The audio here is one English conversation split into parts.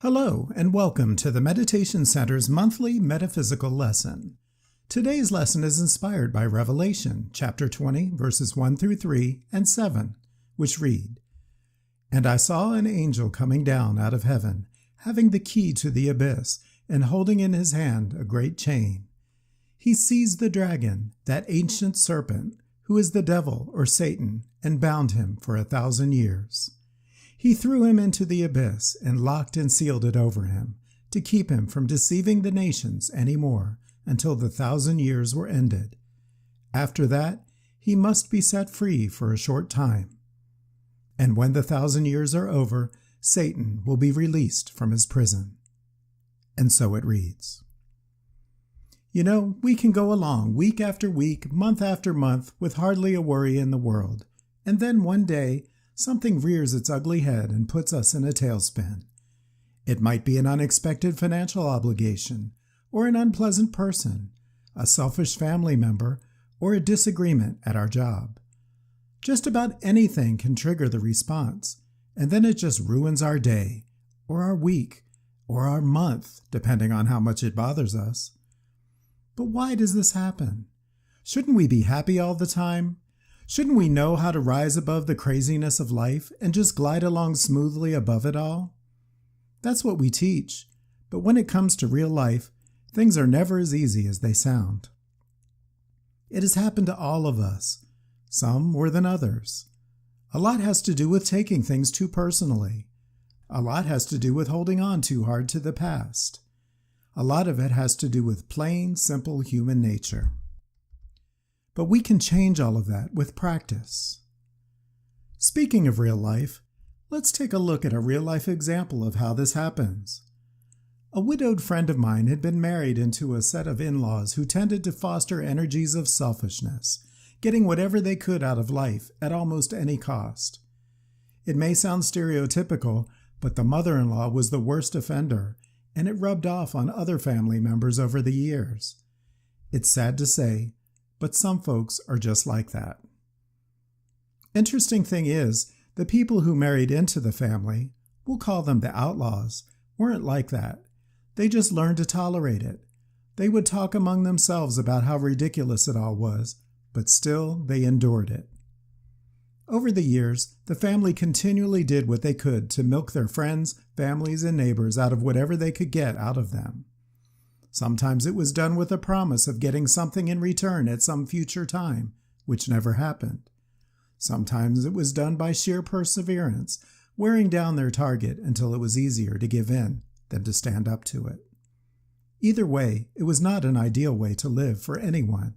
Hello, and welcome to the Meditation Center's monthly metaphysical lesson. Today's lesson is inspired by Revelation, chapter 20, verses 1 through 3 and 7, which read, "And I saw an angel coming down out of heaven, having the key to the abyss, and holding in his hand a great chain. He seized the dragon, that ancient serpent, who is the devil or Satan, and bound him for 1,000 years. He threw him into the abyss and locked and sealed it over him, to keep him from deceiving the nations any more until the 1,000 years were ended. After that, he must be set free for a short time. And when the 1,000 years are over, Satan will be released from his prison." And so it reads. You know, we can go along week after week, month after month, with hardly a worry in the world, and then one day, something rears its ugly head and puts us in a tailspin. It might be an unexpected financial obligation, or an unpleasant person, a selfish family member, or a disagreement at our job. Just about anything can trigger the response, and then it just ruins our day, or our week, or our month, depending on how much it bothers us. But why does this happen? Shouldn't we be happy all the time? Shouldn't we know how to rise above the craziness of life and just glide along smoothly above it all? That's what we teach, but when it comes to real life, things are never as easy as they sound. It has happened to all of us, some more than others. A lot has to do with taking things too personally. A lot has to do with holding on too hard to the past. A lot of it has to do with plain, simple human nature. But we can change all of that with practice. Speaking of real life, let's take a look at a real-life example of how this happens. A widowed friend of mine had been married into a set of in-laws who tended to foster energies of selfishness, getting whatever they could out of life at almost any cost. It may sound stereotypical, but the mother-in-law was the worst offender, and it rubbed off on other family members over the years. It's sad to say, but some folks are just like that. Interesting thing is, the people who married into the family, we'll call them the outlaws, weren't like that. They just learned to tolerate it. They would talk among themselves about how ridiculous it all was, but still they endured it. Over the years, the family continually did what they could to milk their friends, families, and neighbors out of whatever they could get out of them. Sometimes it was done with a promise of getting something in return at some future time, which never happened. Sometimes it was done by sheer perseverance, wearing down their target until it was easier to give in than to stand up to it. Either way, it was not an ideal way to live for anyone.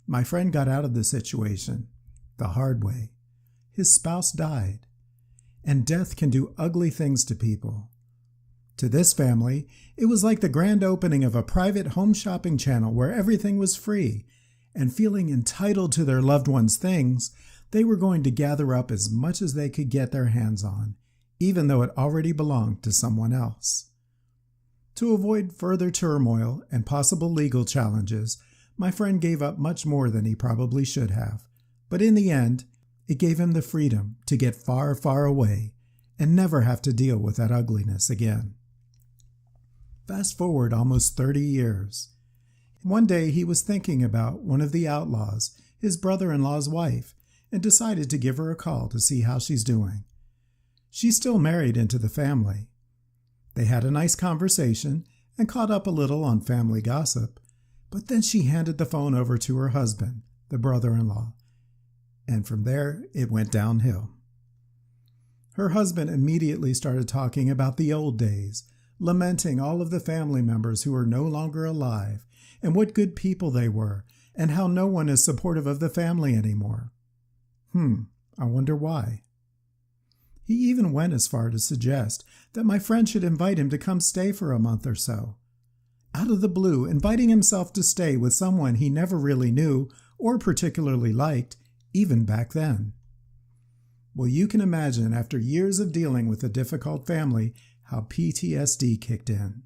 My friend got out of the situation the hard way. His spouse died, and death can do ugly things to people. To this family, it was like the grand opening of a private home shopping channel where everything was free, and feeling entitled to their loved ones' things, they were going to gather up as much as they could get their hands on, even though it already belonged to someone else. To avoid further turmoil and possible legal challenges, my friend gave up much more than he probably should have, but in the end, it gave him the freedom to get far, far away and never have to deal with that ugliness again. Fast forward almost 30 years. One day he was thinking about one of the outlaws, his brother-in-law's wife, and decided to give her a call to see how she's doing. She's still married into the family. They had a nice conversation and caught up a little on family gossip, but then she handed the phone over to her husband, the brother-in-law, and from there it went downhill. Her husband immediately started talking about the old days, lamenting all of the family members who are no longer alive, and what good people they were, and how no one is supportive of the family anymore. I wonder why. He even went as far to suggest that my friend should invite him to come stay for a month or so. Out of the blue, inviting himself to stay with someone he never really knew or particularly liked, even back then. Well, you can imagine, after years of dealing with a difficult family, how PTSD kicked in.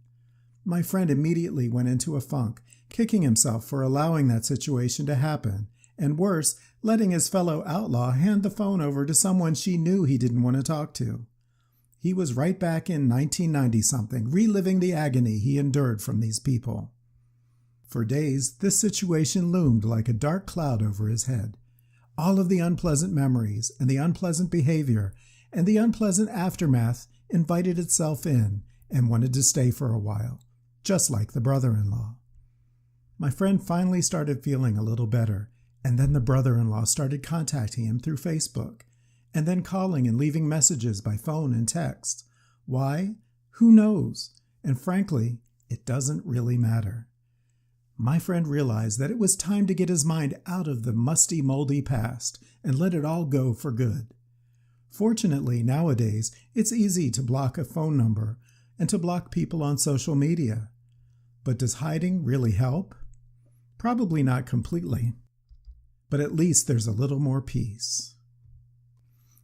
My friend immediately went into a funk, kicking himself for allowing that situation to happen, and worse, letting his fellow outlaw hand the phone over to someone she knew he didn't want to talk to. He was right back in 1990-something, reliving the agony he endured from these people. For days, this situation loomed like a dark cloud over his head. All of the unpleasant memories and the unpleasant behavior and the unpleasant aftermath invited itself in and wanted to stay for a while, just like the brother-in-law. My friend finally started feeling a little better, and then the brother-in-law started contacting him through Facebook, and then calling and leaving messages by phone and text. Why? Who knows? And frankly, it doesn't really matter. My friend realized that it was time to get his mind out of the musty, moldy past and let it all go for good. Fortunately, nowadays, it's easy to block a phone number and to block people on social media. But does hiding really help? Probably not completely, but at least there's a little more peace.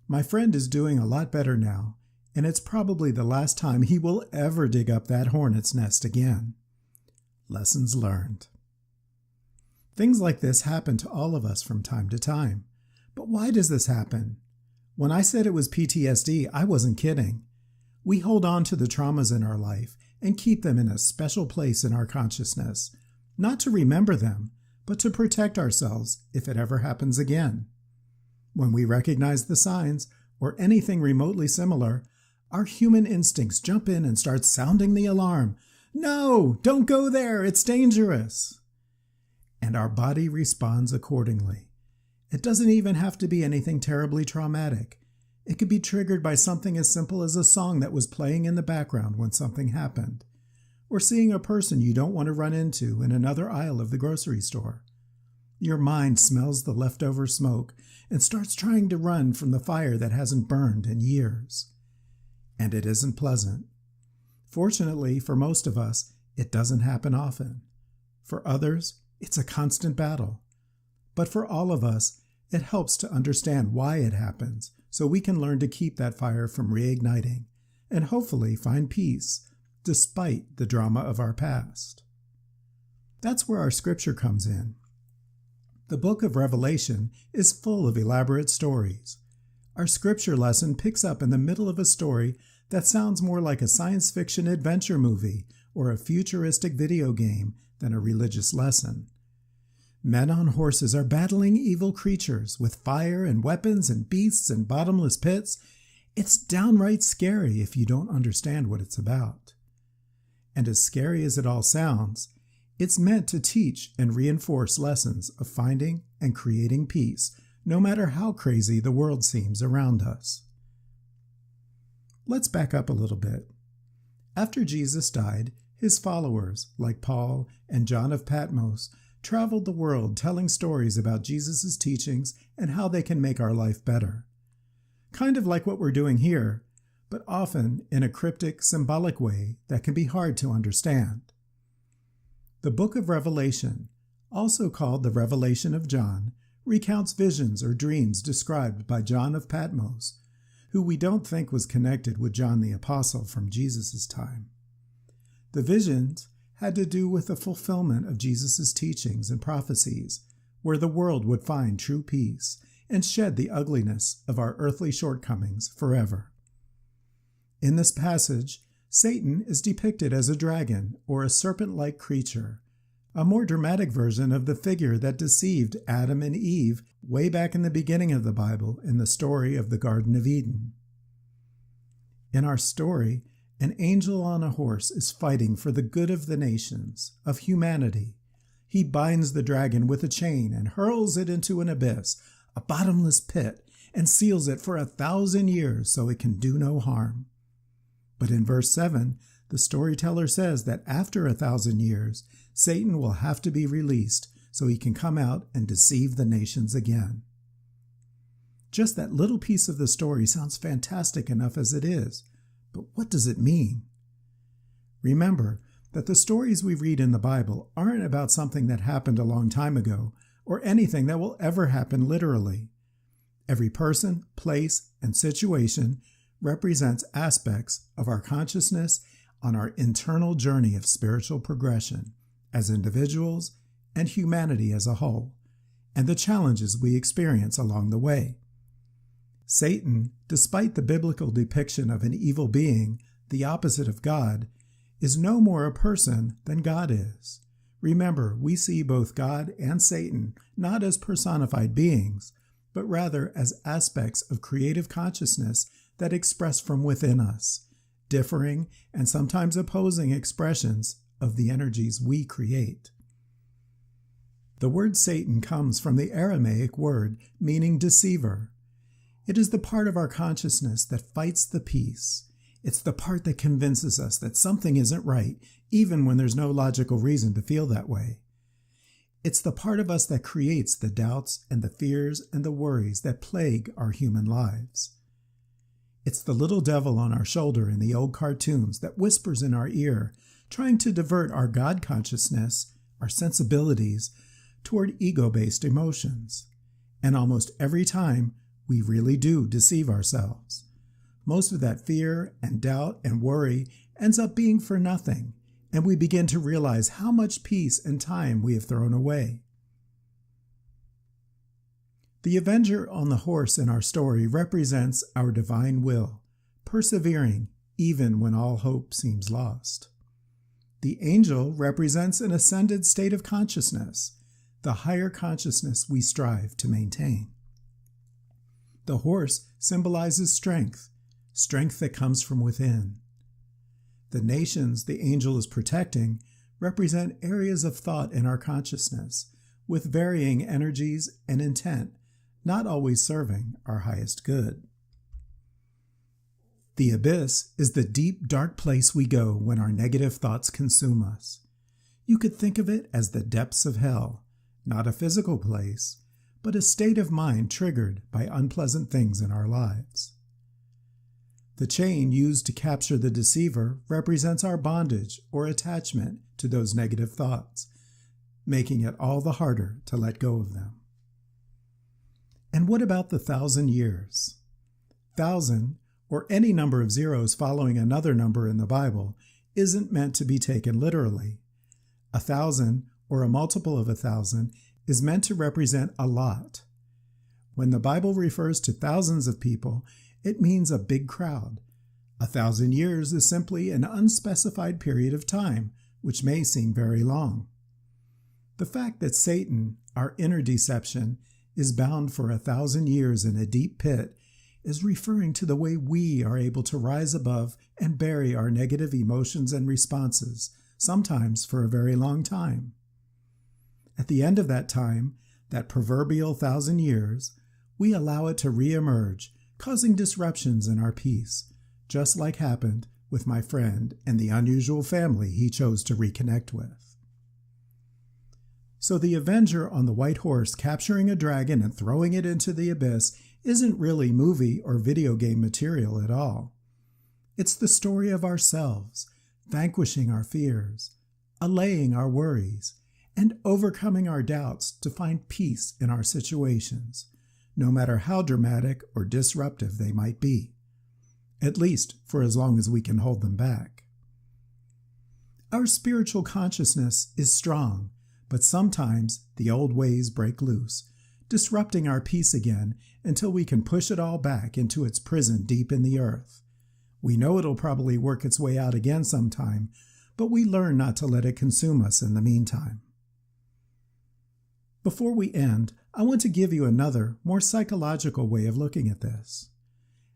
My friend is doing a lot better now, and it's probably the last time he will ever dig up that hornet's nest again. Lessons learned. Things like this happen to all of us from time to time. But why does this happen? When I said it was PTSD, I wasn't kidding. We hold on to the traumas in our life and keep them in a special place in our consciousness, not to remember them, but to protect ourselves if it ever happens again. When we recognize the signs, or anything remotely similar, our human instincts jump in and start sounding the alarm. No, don't go there, it's dangerous. And our body responds accordingly. It doesn't even have to be anything terribly traumatic. It could be triggered by something as simple as a song that was playing in the background when something happened, or seeing a person you don't want to run into in another aisle of the grocery store. Your mind smells the leftover smoke and starts trying to run from the fire that hasn't burned in years. And it isn't pleasant. Fortunately, for most of us, it doesn't happen often. For others, it's a constant battle. But for all of us, it helps to understand why it happens, so we can learn to keep that fire from reigniting and hopefully find peace despite the drama of our past. That's where our scripture comes in. The book of Revelation is full of elaborate stories. Our scripture lesson picks up in the middle of a story that sounds more like a science fiction adventure movie or a futuristic video game than a religious lesson. Men on horses are battling evil creatures with fire and weapons and beasts and bottomless pits. It's downright scary if you don't understand what it's about. And as scary as it all sounds, it's meant to teach and reinforce lessons of finding and creating peace, no matter how crazy the world seems around us. Let's back up a little bit. After Jesus died, his followers, like Paul and John of Patmos, traveled the world telling stories about Jesus' teachings and how they can make our life better. Kind of like what we're doing here, but often in a cryptic, symbolic way that can be hard to understand. The book of Revelation, also called the Revelation of John, recounts visions or dreams described by John of Patmos, who we don't think was connected with John the Apostle from Jesus' time. The visions had to do with the fulfillment of Jesus' teachings and prophecies, where the world would find true peace and shed the ugliness of our earthly shortcomings forever. In this passage, Satan is depicted as a dragon or a serpent-like creature, a more dramatic version of the figure that deceived Adam and Eve way back in the beginning of the Bible in the story of the Garden of Eden. In our story, an angel on a horse is fighting for the good of the nations, of humanity. He binds the dragon with a chain and hurls it into an abyss, a bottomless pit, and seals it for 1,000 years so it can do no harm. But in verse 7, the storyteller says that after 1,000 years, Satan will have to be released so he can come out and deceive the nations again. Just that little piece of the story sounds fantastic enough as it is, but what does it mean? Remember that the stories we read in the Bible aren't about something that happened a long time ago or anything that will ever happen literally. Every person, place, and situation represents aspects of our consciousness on our internal journey of spiritual progression as individuals and humanity as a whole, and the challenges we experience along the way. Satan, despite the biblical depiction of an evil being, the opposite of God, is no more a person than God is. Remember, we see both God and Satan not as personified beings, but rather as aspects of creative consciousness that express from within us, differing and sometimes opposing expressions of the energies we create. The word Satan comes from the Aramaic word meaning deceiver. It is the part of our consciousness that fights the peace. It's the part that convinces us that something isn't right, even when there's no logical reason to feel that way. It's the part of us that creates the doubts and the fears and the worries that plague our human lives. It's the little devil on our shoulder in the old cartoons that whispers in our ear, trying to divert our God consciousness, our sensibilities, toward ego-based emotions. And almost every time, we really do deceive ourselves. Most of that fear and doubt and worry ends up being for nothing, and we begin to realize how much peace and time we have thrown away. The avenger on the horse in our story represents our divine will, persevering even when all hope seems lost. The angel represents an ascended state of consciousness, the higher consciousness we strive to maintain. The horse symbolizes strength, strength that comes from within. The nations the angel is protecting represent areas of thought in our consciousness, with varying energies and intent, not always serving our highest good. The abyss is the deep, dark place we go when our negative thoughts consume us. You could think of it as the depths of hell, not a physical place, but a state of mind triggered by unpleasant things in our lives. The chain used to capture the deceiver represents our bondage or attachment to those negative thoughts, making it all the harder to let go of them. And what about the 1,000 years? 1,000, or any number of zeros following another number in the Bible, isn't meant to be taken literally. 1,000, or a multiple of 1,000, is meant to represent a lot. When the Bible refers to thousands of people, it means a big crowd. 1,000 years is simply an unspecified period of time, which may seem very long. The fact that Satan, our inner deception, is bound for 1,000 years in a deep pit is referring to the way we are able to rise above and bury our negative emotions and responses, sometimes for a very long time. At the end of that time, that proverbial 1,000 years, we allow it to reemerge, causing disruptions in our peace, just like happened with my friend and the unusual family he chose to reconnect with. So the avenger on the white horse capturing a dragon and throwing it into the abyss isn't really movie or video game material at all. It's the story of ourselves, vanquishing our fears, allaying our worries, and overcoming our doubts to find peace in our situations, no matter how dramatic or disruptive they might be, at least for as long as we can hold them back. Our spiritual consciousness is strong, but sometimes the old ways break loose, disrupting our peace again until we can push it all back into its prison deep in the earth. We know it'll probably work its way out again sometime, but we learn not to let it consume us in the meantime. Before we end, I want to give you another, more psychological way of looking at this.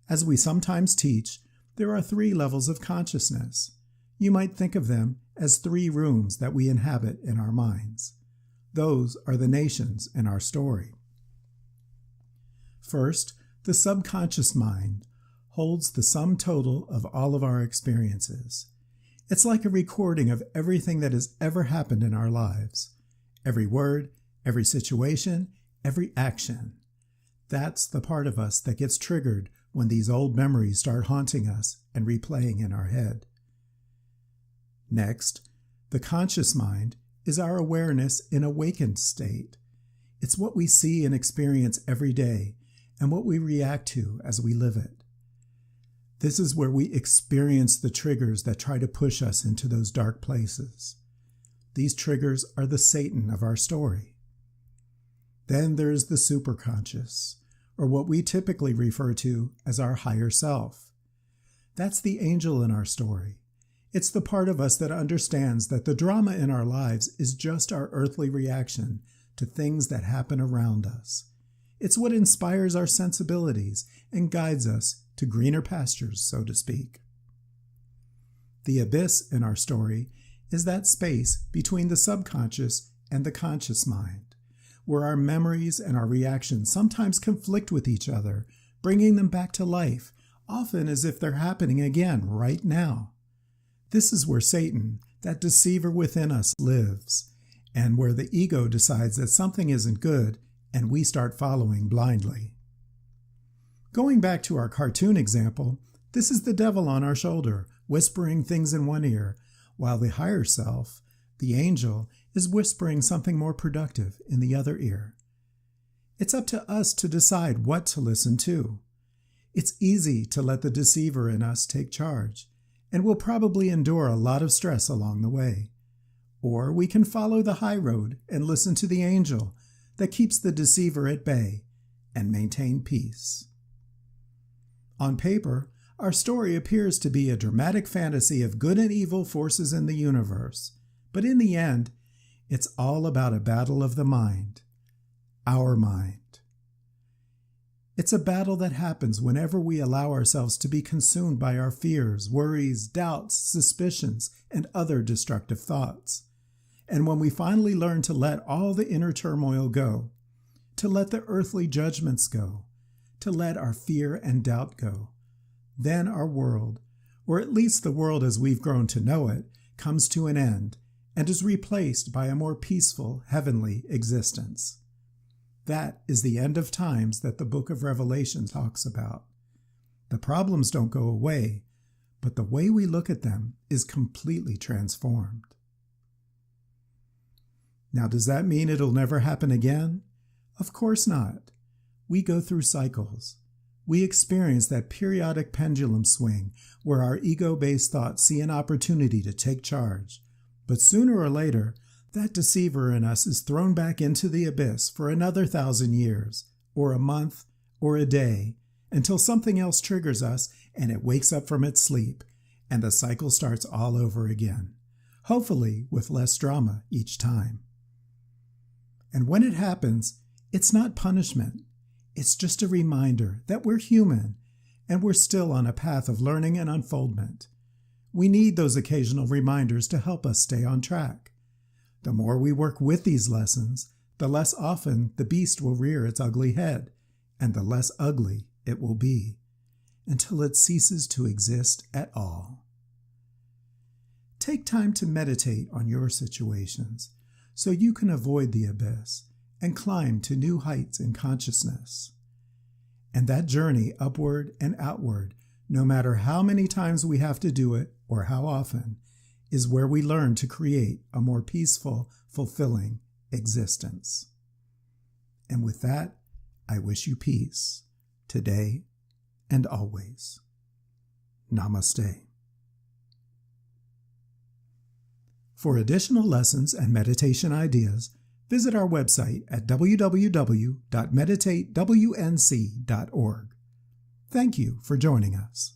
As we sometimes teach, there are 3 levels of consciousness. You might think of them as 3 rooms that we inhabit in our minds. Those are the nations in our story. First, the subconscious mind holds the sum total of all of our experiences. It's like a recording of everything that has ever happened in our lives. Every word, every situation, every action. That's the part of us that gets triggered when these old memories start haunting us and replaying in our head. Next, the conscious mind is our awareness in awakened state. It's what we see and experience every day and what we react to as we live it. This is where we experience the triggers that try to push us into those dark places. These triggers are the Satan of our story. Then there is the superconscious, or what we typically refer to as our higher self. That's the angel in our story. It's the part of us that understands that the drama in our lives is just our earthly reaction to things that happen around us. It's what inspires our sensibilities and guides us to greener pastures, so to speak. The abyss in our story is that space between the subconscious and the conscious mind, where our memories and our reactions sometimes conflict with each other, bringing them back to life, often as if they're happening again right now. This is where Satan, that deceiver within us, lives, and where the ego decides that something isn't good and we start following blindly. Going back to our cartoon example, this is the devil on our shoulder, whispering things in one ear, while the higher self, the angel, is whispering something more productive in the other ear. It's up to us to decide what to listen to. It's easy to let the deceiver in us take charge, and we'll probably endure a lot of stress along the way. Or we can follow the high road and listen to the angel that keeps the deceiver at bay and maintain peace. On paper, our story appears to be a dramatic fantasy of good and evil forces in the universe, but in the end, it's all about a battle of the mind, our mind. It's a battle that happens whenever we allow ourselves to be consumed by our fears, worries, doubts, suspicions, and other destructive thoughts. And when we finally learn to let all the inner turmoil go, to let the earthly judgments go, to let our fear and doubt go, then our world, or at least the world as we've grown to know it, comes to an end and is replaced by a more peaceful, heavenly existence. That is the end of times that the book of Revelation talks about. The problems don't go away, but the way we look at them is completely transformed. Now, does that mean it'll never happen again? Of course not. We go through cycles. We experience that periodic pendulum swing where our ego-based thoughts see an opportunity to take charge. But sooner or later, that deceiver in us is thrown back into the abyss for another 1,000 years, or a month, or a day, until something else triggers us and it wakes up from its sleep, and the cycle starts all over again, hopefully with less drama each time. And when it happens, it's not punishment. It's just a reminder that we're human, and we're still on a path of learning and unfoldment. We need those occasional reminders to help us stay on track. The more we work with these lessons, the less often the beast will rear its ugly head, and the less ugly it will be, until it ceases to exist at all. Take time to meditate on your situations so you can avoid the abyss and climb to new heights in consciousness. And that journey upward and outward, no matter how many times we have to do it or how often, is where we learn to create a more peaceful, fulfilling existence. And with that, I wish you peace, today and always. Namaste. For additional lessons and meditation ideas, visit our website at www.meditatewnc.org. Thank you for joining us.